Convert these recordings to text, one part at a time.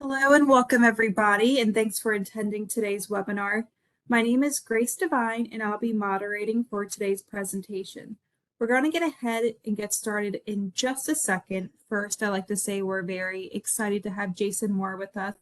Hello and welcome everybody, and thanks for attending today's webinar. My name is Grace Devine and I'll be moderating for today's presentation. We're going to get ahead and get started in just a second. First, I'd like to say we're very excited to have Jason Moore with us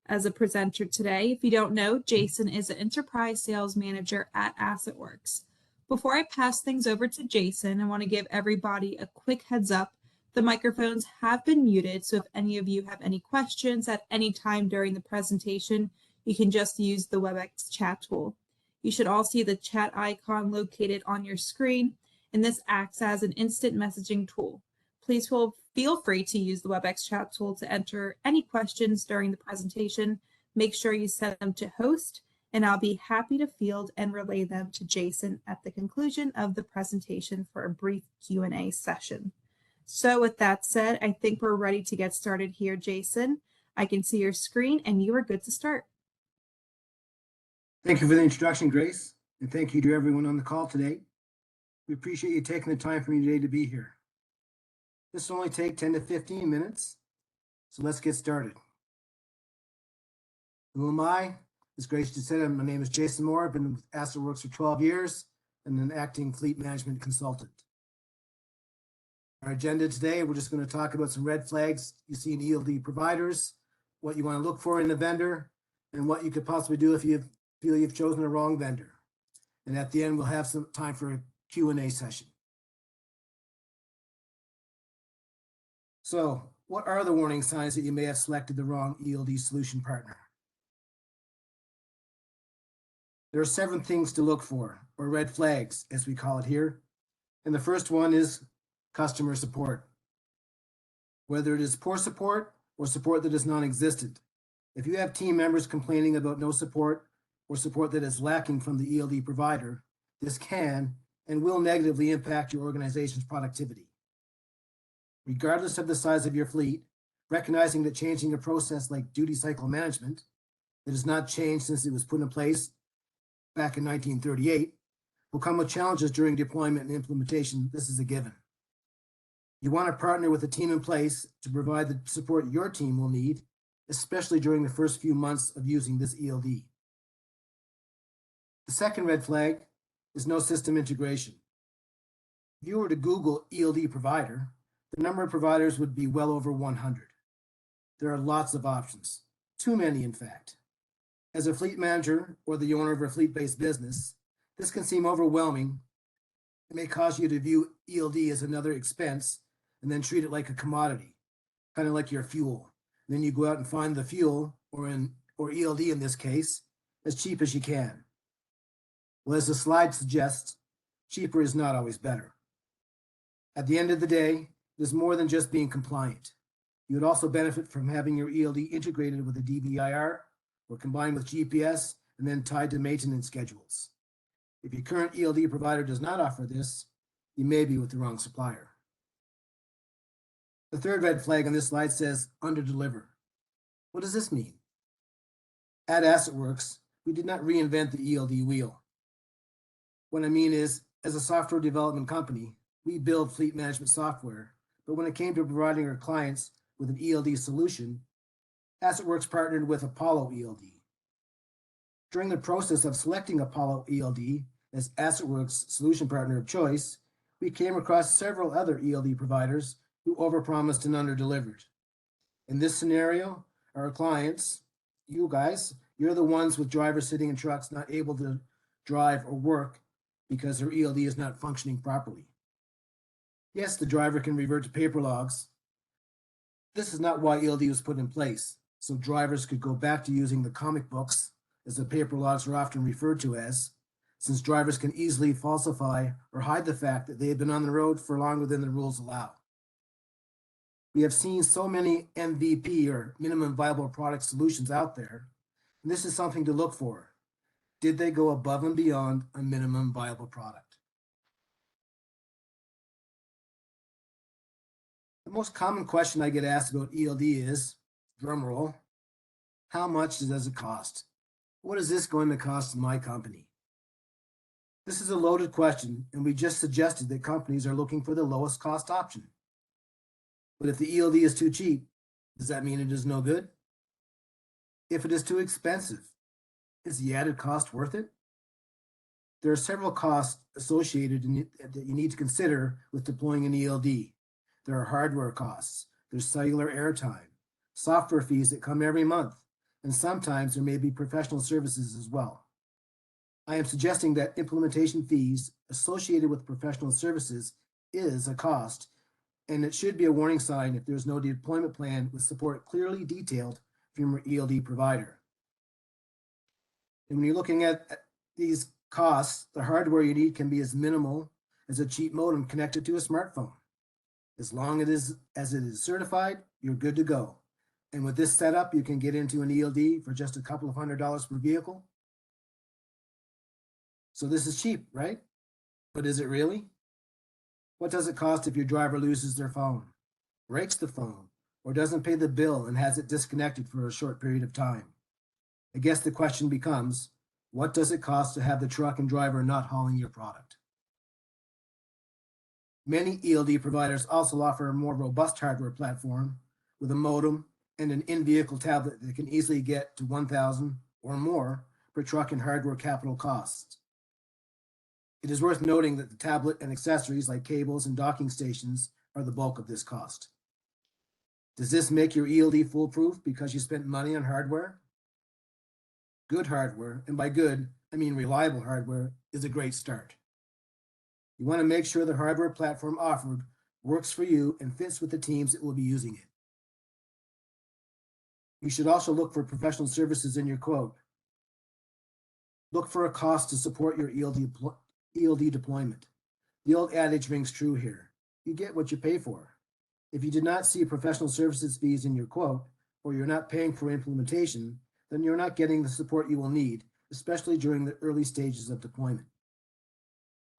as a presenter today. If you don't know, Jason is an enterprise sales manager at AssetWorks. Before I pass things over to Jason, I want to give everybody a quick heads up. The microphones have been muted, so if any of you have any questions at any time during the presentation, you can just use the WebEx chat tool. You should all see the chat icon located on your screen, and this acts as an instant messaging tool. Please feel free to use the WebEx chat tool to enter any questions during the presentation. Make sure you set them to host, and I'll be happy to field and relay them to Jason at the conclusion of the presentation for a brief Q&A session. So with that said, I think we're ready to get started here, Jason. I can see your screen and you are good to start. Thank you for the introduction, Grace, and thank you to everyone on the call today. We appreciate you taking the time for me today to be here. This will only take 10 to 15 minutes, so let's get started. Who am I? As Grace just said, my name is Jason Moore. I've been with AssetWorks for 12 years and an acting fleet management consultant. Our agenda today, we're just going to talk about some red flags you see in ELD providers, what you want to look for in a vendor, and what you could possibly do if you feel you've chosen a wrong vendor. And at the end, we'll have some time for a Q&A session. So, what are the warning signs that you may have selected the wrong ELD solution partner? There are 7 things to look for, or red flags, as we call it here. And the first one is customer support. Whether it is poor support or support that is non-existent. If you have team members complaining about no support or support that is lacking from the ELD provider, this can and will negatively impact your organization's productivity. Regardless of the size of your fleet, recognizing that changing a process like duty cycle management that has not changed since it was put in place back in 1938 will come with challenges during deployment and implementation. This is a given. You want to partner with a team in place to provide the support your team will need, especially during the first few months of using this ELD. The second red flag is no system integration. If you were to Google ELD provider, the number of providers would be well over 100. There are lots of options, too many in fact. As a fleet manager or the owner of a fleet-based business, this can seem overwhelming. It may cause you to view ELD as another expense and then treat it like a commodity, kind of like your fuel. And then you go out and find the fuel, or ELD in this case, as cheap as you can. Well, as the slide suggests, cheaper is not always better. At the end of the day, there's more than just being compliant. You would also benefit from having your ELD integrated with a DVIR or combined with GPS and then tied to maintenance schedules. If your current ELD provider does not offer this, you may be with the wrong supplier. The third red flag on this slide says under-deliver. What does this mean? At AssetWorks, we did not reinvent the ELD wheel. What I mean is, as a software development company, we build fleet management software, but when it came to providing our clients with an ELD solution, AssetWorks partnered with Apollo ELD. During the process of selecting Apollo ELD as AssetWorks solution partner of choice, we came across several other ELD providers who overpromised and underdelivered. In this scenario, our clients, you guys, you're the ones with drivers sitting in trucks not able to drive or work because their ELD is not functioning properly. Yes, the driver can revert to paper logs. This is not why ELD was put in place, so drivers could go back to using the comic books, as the paper logs are often referred to as, since drivers can easily falsify or hide the fact that they have been on the road for longer than the rules allow. We have seen so many MVP or minimum viable product solutions out there, and this is something to look for. Did they go above and beyond a minimum viable product? The most common question I get asked about ELD is, drumroll, how much does it cost? What is this going to cost my company? This is a loaded question, and we just suggested that companies are looking for the lowest cost option. But if the ELD is too cheap, does that mean it is no good? If it is too expensive, is the added cost worth it? There are several costs associated that you need to consider with deploying an ELD. There are hardware costs, there's cellular airtime, software fees that come every month, and sometimes there may be professional services as well. I am suggesting that implementation fees associated with professional services is a cost, and it should be a warning sign if there's no deployment plan with support clearly detailed from your ELD provider. And when you're looking at these costs, the hardware you need can be as minimal as a cheap modem connected to a smartphone. As long as it is certified, you're good to go. And with this setup, you can get into an ELD for just a couple of $100s per vehicle. So this is cheap, right? But is it really? What does it cost if your driver loses their phone, breaks the phone, or doesn't pay the bill and has it disconnected for a short period of time? I guess the question becomes, what does it cost to have the truck and driver not hauling your product? Many ELD providers also offer a more robust hardware platform with a modem and an in-vehicle tablet that can easily get to $1,000 or more per truck and hardware capital costs. It is worth noting that the tablet and accessories like cables and docking stations are the bulk of this cost. Does this make your ELD foolproof because you spent money on hardware? Good hardware, and by good, I mean reliable hardware, is a great start. You want to make sure the hardware platform offered works for you and fits with the teams that will be using it. You should also look for professional services in your quote. Look for a cost to support your ELD deployment. The old adage rings true here. You get what you pay for. If you did not see professional services fees in your quote, or you're not paying for implementation, then you're not getting the support you will need, especially during the early stages of deployment.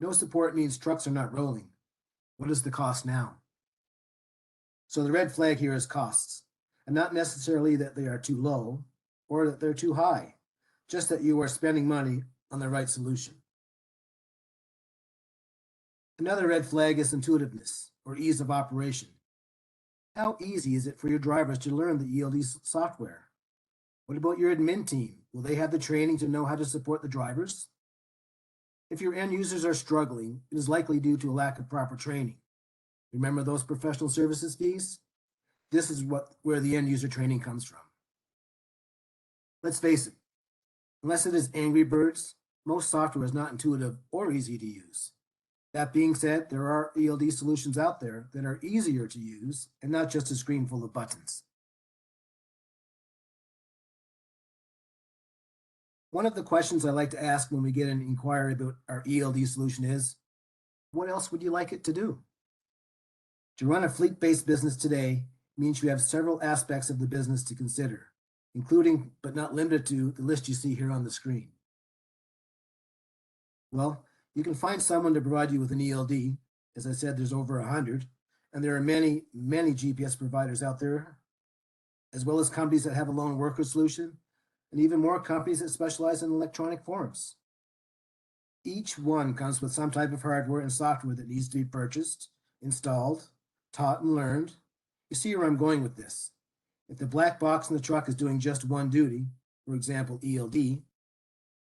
No support means trucks are not rolling. What is the cost now? So the red flag here is costs, and not necessarily that they are too low or that they're too high, just that you are spending money on the right solution. Another red flag is intuitiveness or ease of operation. How easy is it for your drivers to learn the ELD software? What about your admin team? Will they have the training to know how to support the drivers? If your end users are struggling, it is likely due to a lack of proper training. Remember those professional services fees? This is where the end user training comes from. Let's face it, unless it is Angry Birds, most software is not intuitive or easy to use. That being said, there are ELD solutions out there that are easier to use and not just a screen full of buttons. One of the questions I like to ask when we get an inquiry about our ELD solution is, what else would you like it to do? To run a fleet-based business today means you have several aspects of the business to consider, including but not limited to the list you see here on the screen. Well, you can find someone to provide you with an ELD. As I said, there's over 100, and there are many, many GPS providers out there, as well as companies that have a lone worker solution, and even more companies that specialize in electronic forms. Each one comes with some type of hardware and software that needs to be purchased, installed, taught, and learned. You see where I'm going with this. If the black box in the truck is doing just one duty, for example, ELD,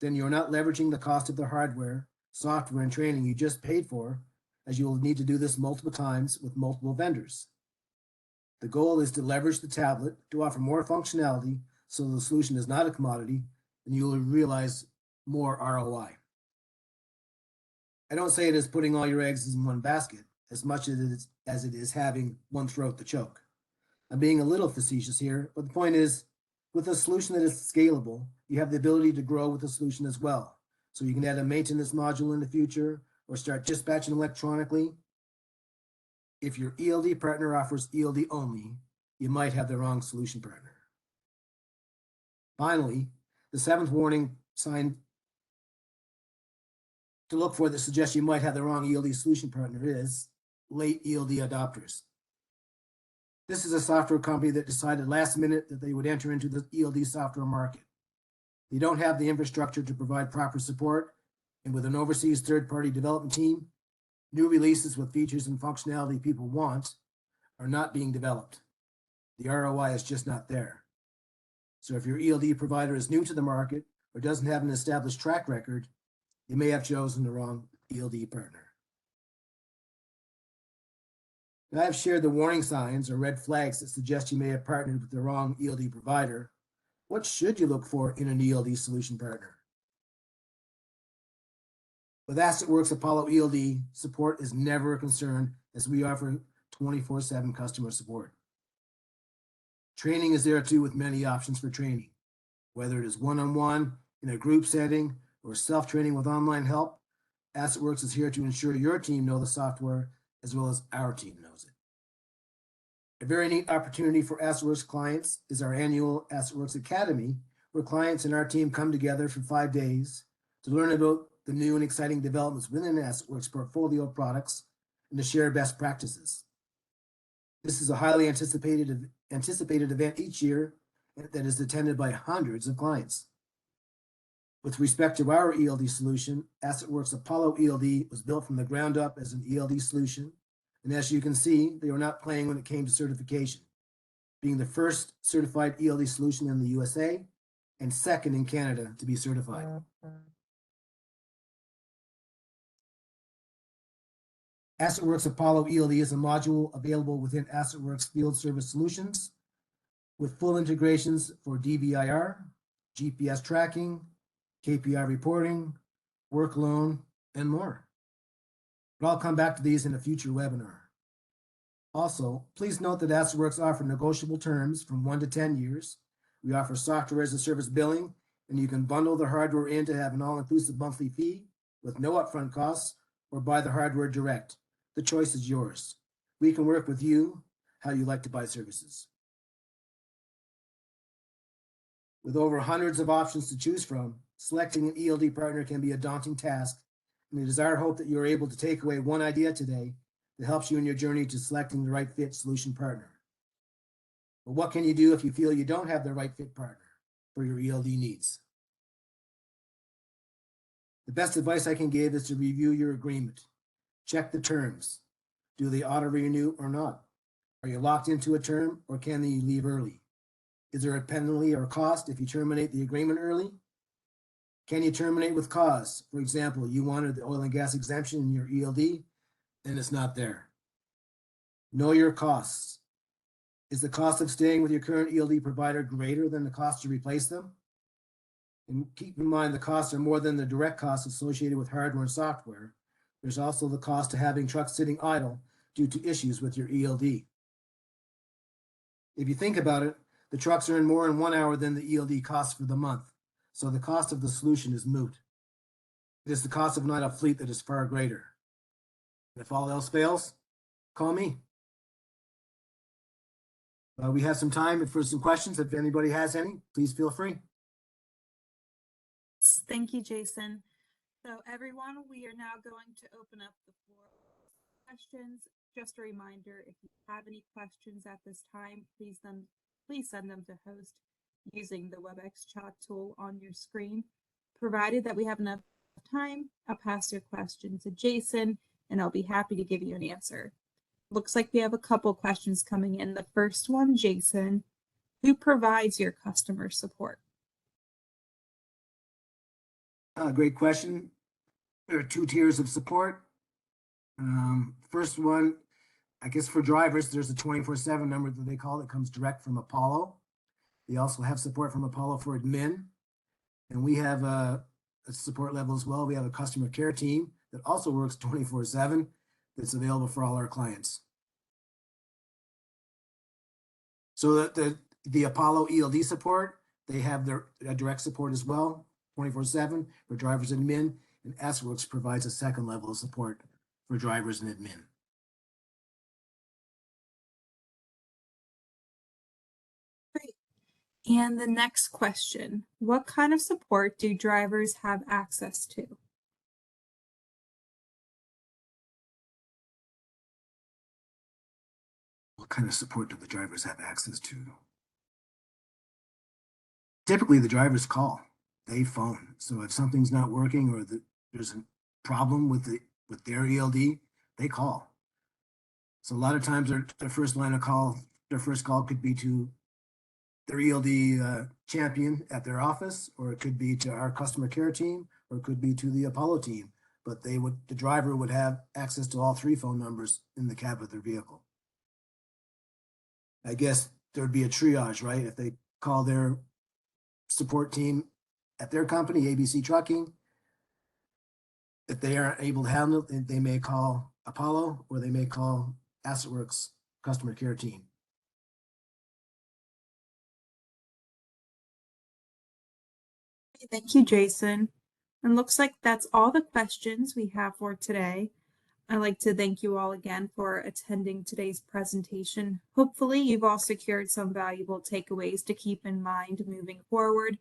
then you're not leveraging the cost of the hardware, software, and training you just paid for, as you will need to do this multiple times with multiple vendors. The goal is to leverage the tablet to offer more functionality so the solution is not a commodity and you will realize more ROI. I don't say it is putting all your eggs in one basket as much as it is having one throat to choke. I'm being a little facetious here, but the point is, with a solution that is scalable, you have the ability to grow with the solution as well. So you can add a maintenance module in the future or start dispatching electronically. If your ELD partner offers ELD only, you might have the wrong solution partner. Finally, the seventh warning sign to look for that suggests you might have the wrong ELD solution partner is late ELD adopters. This is a software company that decided last minute that they would enter into the ELD software market. They don't have the infrastructure to provide proper support, and with an overseas third-party development team, new releases with features and functionality people want are not being developed. The ROI is just not there. So if your ELD provider is new to the market or doesn't have an established track record, you may have chosen the wrong ELD partner. Now, I've shared the warning signs or red flags that suggest you may have partnered with the wrong ELD provider. What should you look for in an ELD solution partner? With AssetWorks Apollo ELD, support is never a concern as we offer 24/7 customer support. Training is there too with many options for training, whether it is one-on-one, in a group setting, or self-training with online help. AssetWorks is here to ensure your team know the software as well as our team knows it. A very neat opportunity for AssetWorks clients is our annual AssetWorks Academy, where clients and our team come together for 5 days to learn about the new and exciting developments within AssetWorks portfolio of products and to share best practices. This is a highly anticipated event each year that is attended by hundreds of clients. With respect to our ELD solution, AssetWorks Apollo ELD was built from the ground up as an ELD solution. And as you can see, they were not playing when it came to certification, being the first certified ELD solution in the USA and second in Canada to be certified. AssetWorks Apollo ELD is a module available within AssetWorks Field Service Solutions with full integrations for DVIR, GPS tracking, KPI reporting, work loan, and more. But I'll come back to these in a future webinar. Also, please note that AssetWorks offers negotiable terms from 1 to 10 years. We offer software as a service billing, and you can bundle the hardware in to have an all-inclusive monthly fee with no upfront costs or buy the hardware direct. The choice is yours. We can work with you how you like to buy services. With over hundreds of options to choose from, selecting an ELD partner can be a daunting task, and it is our hope that you are able to take away one idea today that helps you in your journey to selecting the right fit solution partner. But what can you do if you feel you don't have the right fit partner for your ELD needs? The best advice I can give is to review your agreement. Check the terms. Do they auto renew or not? Are you locked into a term or can you leave early? Is there a penalty or cost if you terminate the agreement early? Can you terminate with cause? For example, you wanted the oil and gas exemption in your ELD and it's not there. Know your costs. Is the cost of staying with your current ELD provider greater than the cost to replace them? And keep in mind the costs are more than the direct costs associated with hardware and software. There's also the cost of having trucks sitting idle due to issues with your ELD. If you think about it, the trucks earn more in 1 hour than the ELD costs for the month. So the cost of the solution is moot. It is the cost of an idle fleet that is far greater. And if all else fails, call me. We have some time for some questions. If anybody has any, please feel free. Thank you, Jason. So everyone, we are now going to open up the floor for questions. Just a reminder, if you have any questions at this time, please send them to host using the WebEx chat tool on your screen. Provided that we have enough time, I'll pass your question to Jason and I'll be happy to give you an answer. Looks like we have a couple questions coming in. The first one, Jason, who provides your customer support? Great question. There are 2 tiers of support. First one, I guess for drivers, there's a 24/7 number that they call that comes direct from Apollo. They also have support from Apollo for admin. And we have a support level as well. We have a customer care team that also works 24/7 that's available for all our clients. So the Apollo ELD support, they have their direct support as well, 24/7 for drivers and admin, and AssetWorks provides a second level of support for drivers and admin. Great. And the next question, what kind of support do drivers have access to? What kind of support do the drivers have access to? Typically, the drivers call, they phone. So if something's not working or there's a problem with their ELD, they call. So a lot of times their first line of call, their first call could be to their ELD champion at their office, or it could be to our customer care team, or it could be to the Apollo team. But the driver would have access to all three phone numbers in the cab of their vehicle. I guess there'd be a triage, right? If they call their support team at their company, ABC Trucking, if they aren't able to handle it, they may call Apollo, or they may call AssetWorks customer care team. Thank you, Jason. And looks like that's all the questions we have for today. I'd like to thank you all again for attending today's presentation. Hopefully you've all secured some valuable takeaways to keep in mind moving forward.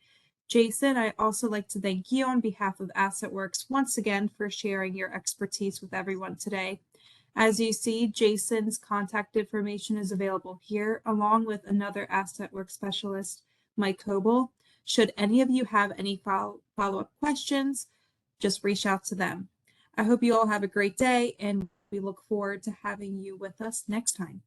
Jason, I'd also like to thank you on behalf of AssetWorks once again for sharing your expertise with everyone today. As you see, Jason's contact information is available here, along with another AssetWorks specialist, Mike Coble. Should any of you have any follow-up questions, just reach out to them. I hope you all have a great day, and we look forward to having you with us next time.